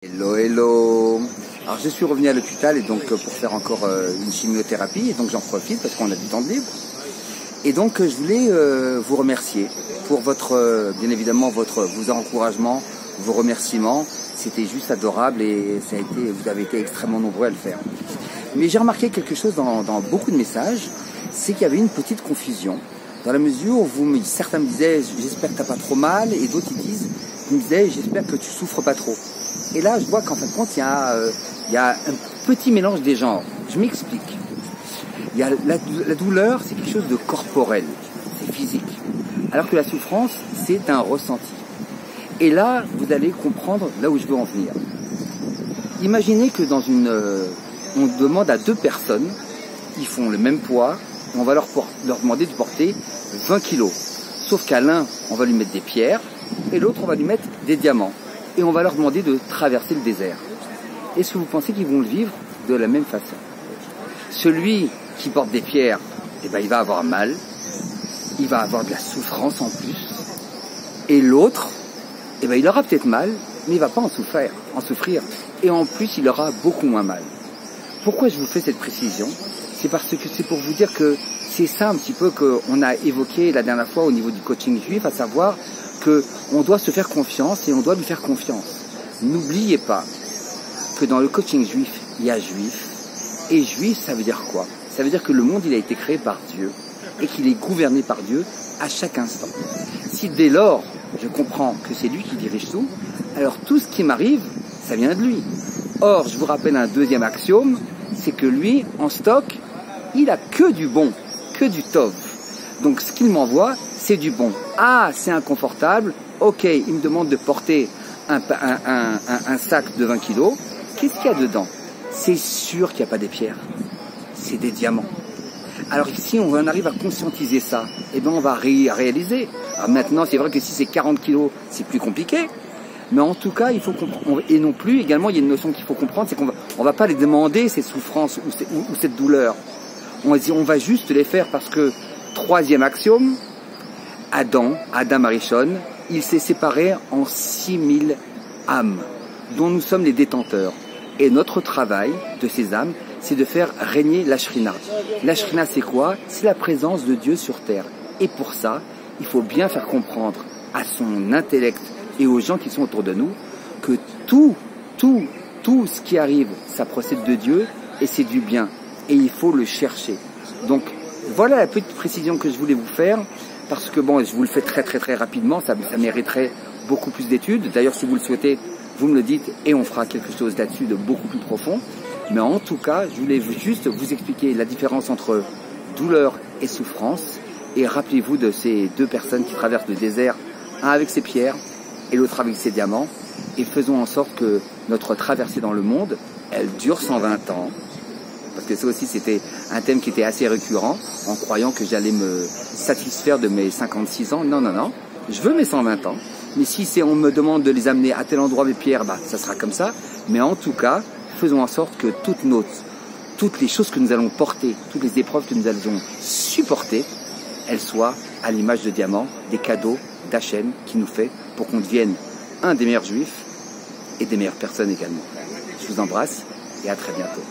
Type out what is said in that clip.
Hello, hello. Alors je suis revenu à l'hôpital et donc pour faire encore une chimiothérapie et donc j'en profite parce qu'on a du temps de libre. Et donc je voulais vous remercier pour votre, bien évidemment, vos encouragements, vos remerciements. C'était juste adorable et vous avez été extrêmement nombreux à le faire. Mais j'ai remarqué quelque chose dans beaucoup de messages, c'est qu'il y avait une petite confusion. Dans la mesure où certains me disaient j'espère que tu n'as pas trop mal et d'autres ils me disaient j'espère que tu souffres pas trop. Et là je vois qu'en fin de compte il y a un petit mélange des genres. Je m'explique. Il y a la douleur, c'est quelque chose de corporel, c'est physique. Alors que la souffrance, c'est un ressenti. Et là, vous allez comprendre là où je veux en venir. Imaginez que on demande à deux personnes, ils font le même poids, et on va leur demander de porter 20 kilos. Sauf qu'à l'un, on va lui mettre des pierres, et l'autre, on va lui mettre des diamants. Et on va leur demander de traverser le désert. Est-ce que vous pensez qu'ils vont le vivre de la même façon? Celui qui porte des pierres, eh ben, il va avoir mal, il va avoir de la souffrance en plus. Et l'autre, eh ben, il aura peut-être mal, mais il ne va pas en souffrir. Et en plus, il aura beaucoup moins mal. Pourquoi je vous fais cette précision? C'est parce que c'est pour vous dire que c'est ça un petit peu qu'on a évoqué la dernière fois au niveau du coaching juif, à savoir qu'on doit se faire confiance et on doit lui faire confiance. N'oubliez pas que dans le coaching juif, il y a juif. Et juif, ça veut dire quoi? Ça veut dire que le monde, il a été créé par Dieu et qu'il est gouverné par Dieu à chaque instant. Si dès lors, je comprends que c'est lui qui dirige tout, alors tout ce qui m'arrive, ça vient de lui. Or, je vous rappelle un deuxième axiome, c'est que lui, en stock, il a que du bon, que du tov. Donc, ce qu'il m'envoie, c'est du bon. Ah, c'est inconfortable. Ok, il me demande de porter un sac de 20 kilos. Qu'est-ce qu'il y a dedans? C'est sûr qu'il n'y a pas des pierres. C'est des diamants. Alors si on en arrive à conscientiser ça, eh ben on va réaliser. Alors maintenant, c'est vrai que si c'est 40 kilos, c'est plus compliqué. Mais en tout cas, il faut comprendre. Et non plus, également, il y a une notion qu'il faut comprendre, c'est qu'on va pas les demander, ces souffrances ou cette douleur. On va juste les faire parce que, troisième axiome, Adam Arishon, il s'est séparé en 6000 âmes, dont nous sommes les détenteurs. Et notre travail de ces âmes, c'est de faire régner la Shrina. La Shrina, c'est quoi? C'est la présence de Dieu sur terre. Et pour ça, il faut bien faire comprendre à son intellect et aux gens qui sont autour de nous que tout ce qui arrive, ça procède de Dieu et c'est du bien. Et il faut le chercher. Donc, voilà la petite précision que je voulais vous faire parce que bon, je vous le fais très rapidement, ça mériterait beaucoup plus d'études. D'ailleurs, si vous le souhaitez, vous me le dites et on fera quelque chose là-dessus de beaucoup plus profond. Mais en tout cas, je voulais juste vous expliquer la différence entre douleur et souffrance. Et rappelez-vous de ces deux personnes qui traversent le désert, un avec ses pierres et l'autre avec ses diamants. Et faisons en sorte que notre traversée dans le monde, elle dure 120 ans. Parce que ça aussi, c'était un thème qui était assez récurrent, en croyant que j'allais me satisfaire de mes 56 ans. Non, je veux mes 120 ans. Mais si on me demande de les amener à tel endroit mes pierres, bah, ça sera comme ça. Mais en tout cas, faisons en sorte que toutes les choses que nous allons porter, toutes les épreuves que nous allons supporter, elles soient à l'image de diamants, des cadeaux d'Hachem qui nous fait pour qu'on devienne un des meilleurs juifs et des meilleures personnes également. Je vous embrasse et à très bientôt.